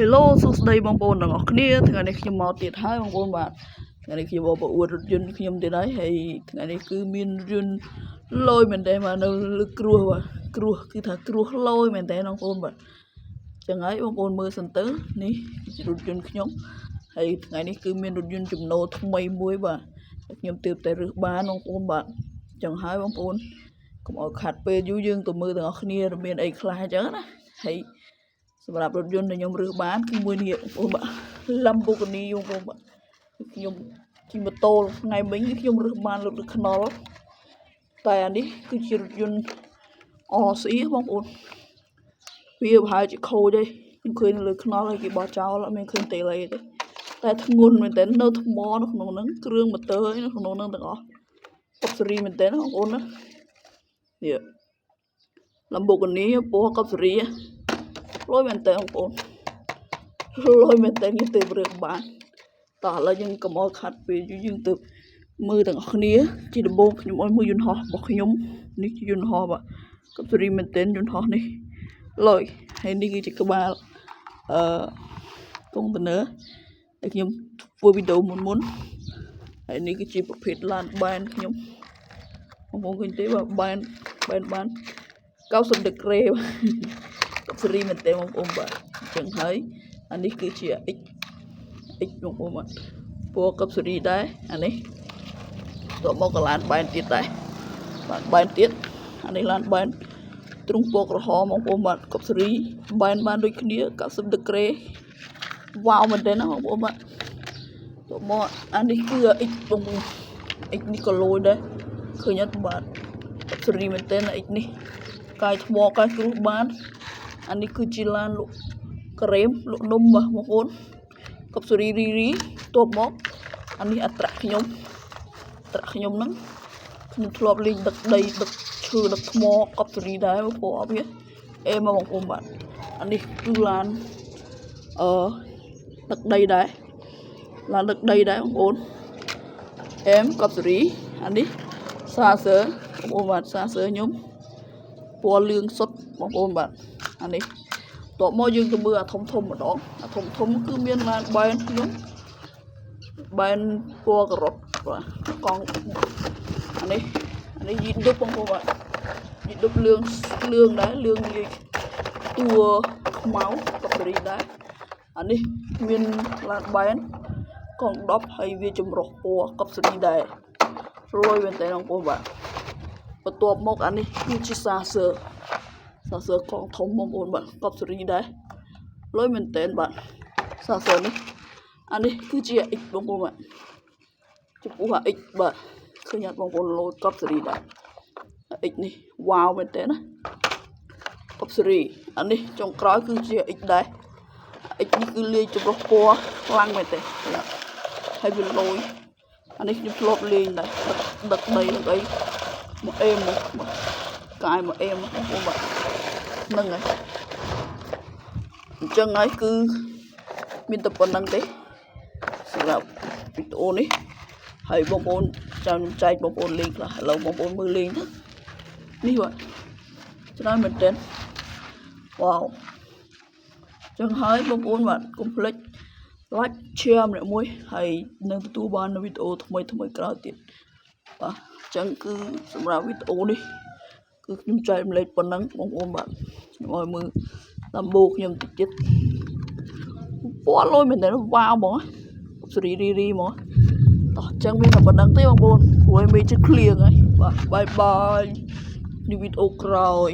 Hello សួស្តីបងប្អូនទាំងអស់គ្នាថ្ងៃនេះខ្ញុំមកទៀតហើយបងប្អូនបាទថ្ងៃនេះខ្ញុំមកអួតរថយន្តខ្ញុំទៀតហើយថ្ងៃនេះគឺមានរថយន្តលយមែនតើបាទនៅលើគ្រោះបាទគ្រោះគឺថាគ្រោះលយមែនតើបងប្អូនបាទចឹងហើយបងប្អូនមើលសិនទៅនេះជារថយន្តខ្ញុំហើយថ្ងៃនេះគឺមានរថយន្តចំណូលថ្មីមួយបាទខ្ញុំទើបតែរើសបានបងប្អូនបាទចឹងហើយបងប្អូនកុំឲ្យខាត់ពេលយូរយើងទៅមើលទាំងអស់គ្នាមានអីខ្លះអញ្ចឹងណាហើយសម្រាប់រថយន្តដែលខ្ញុំរើសបានគឺមួយនេះបងប្អូនបាទ Lamborghini បងប្អូនបាទខ្ញុំជិះម៉ូតូថ្ងៃមិញខ្ញុំរើសបានរថខ្នុរតែអានេះគឺជារថយន្តអស្អីបងប្អូនវាប្រហែលជាខូចហើយខ្ញុំឃើញនៅលើខ្នុរហើយគេបោះចោលអត់មានឃើញទេអីទេតែធ្ងន់មែនតើនៅថ្មនៅក្នុងហ្នឹងគ្រឿងម៉ូទ័រនៅក្នុងហ្នឹងទាំងអស់អុកស៊េរីមែនតើបងប្អូនណានេះ Lamborghini ពណ៌កុបស៊េរីលយមែនតើបងប្អូនលយមែនតើខ្ញុំទៅរើសបានតោះឥឡូវយើងកុំឲ្យខាត់ពេលយើងទៅមើលទាំងអស់គ្នាជាដំបូងខ្ញុំឲ្យមើលយន្តហោះរបស់ខ្ញុំនេះជាយន្តហោះបាទកុបស៊េរីមែនតើយន្តហោះនេះលយហើយនេះគឺជាក្បាលកុងតឺន័រហើយខ្ញុំធ្វើវីដេអូមុនហើយនេះគឺជាប្រភេទឡានបែនខ្ញុំបងប្អូនឃើញទេបាទបែនបាន90ដឺក្រេកុបស៊េរីមែនតើបងប្អូនបាទអញ្ចឹងហើយអានេះគឺជា X បងប្អូនបាទពណ៌កុបស៊េរីដែរអានេះតមកកឡានបែនទៀតដែរបាទបែនទៀតអានេះឡានបែនទ្រុងពណ៌ក្រហមបងប្អូនបាទកុបស៊េរីបែនបានដូចគ្នា90ដឺក្រេវ៉ាវមែនតើណាបងប្អូនបាទតមកអានេះគឺ X បងប្អូន X នេះក៏លយដែរឃើញអត់បាទកុបស៊េរីមែនតើ X នេះកាយថ្មកាយគ្រោះបានអានេះគឺជាឡានលក់ក្រែមលក់នំបាទបងប្អូនកុបស៊េរីរីតបមកអានេះអត្រៈខ្ញុំហ្នឹងខ្ញុំធ្លាប់លេងដឹកដីដឹកឈើដឹកថ្មកុបស៊េរីដែរបងប្អូនអត់វាអេមកបងប្អូនបាទអានេះគឺឡានដឹកដីដែរឡានដឹកដីដែរបងប្អូនអេមកុបស៊េរីអានេះសាសើបងប្អូនបាទសាសើខ្ញុំពណ៌លឿងសុទ្ធបងប្អូនបាទអានេះតបមកយើងទៅមើលអាធំម្ដងអាធំគឺមានឡានបែនខ្ញុំបែនពណ៌ការ៉ុតបាទកង់អានេះយីឌុបបងប្អូនបាទយីឌុបលឿងដែរលឿងនិយាយតួខ្មៅកុបស៊េរីដែរអានេះមានឡានបែនកង់10ហើយវាចម្រុះពណ៌កុបស៊េរីដែររយមែនតើបងប្អូនបាទបន្ទាប់មកអានេះគឺជាសាសើកងធំបងប្អូនបាទកុបស៊េរីដែរលយមែនតើបាទសាសើនេះអានេះគឺជា X បងប្អូនបាទចំពោះអា X បាទឃើញអត់បងប្អូនលយកុបស៊េរីដែរ X នេះវ៉ាវមែនតើណាកុបស៊េរីអានេះចុងក្រោយគឺជា X ដែរ X នេះគឺលាយចម្រុះពណ៌ខ្លាំងមែនតើហើយវាលយអានេះខ្ញុំធ្លាប់លេងដែរដឹកដីដឹកអីមកអេមមកកាយមកអេមបងប្អូនបាទហ្នឹងហើយអញ្ចឹងហើយគឺមានតែប៉ុណ្្នឹងទេសម្រាប់វីដេអូនេះហើយបងប្អូនចាំខ្ញុំចែកបងប្អូនលេងខ្លះឥឡូវបងប្អូនមើលលេងទៅនេះបាទច្រើនមែនទែនវ៉ាវអញ្ចឹងហើយបងប្អូនបាទកុំភ្លេច like share ម្នាក់មួយហើយនឹងទទួលបានវីដេអូថ្មីក្រោយទៀតបាទអញ្ចឹងគឺសម្រាប់វីដេអូនេះគឺខ្ញុំចែកម្លែកប៉ុណ្ណឹងបងប្អូនបាទខ្ញុំឲ្យមើលតាមបូខ្ញុំតិចទៀតពណ៌លយមែនតើវ៉ាវហ្មងស៊េរីរីហ្មងតោះអញ្ចឹងមានតែប៉ុណ្ណឹងទេបងប្អូនព្រោះមេជិតឃ្លៀងហើយបាទបាយនេះវីដេអូក្រោយ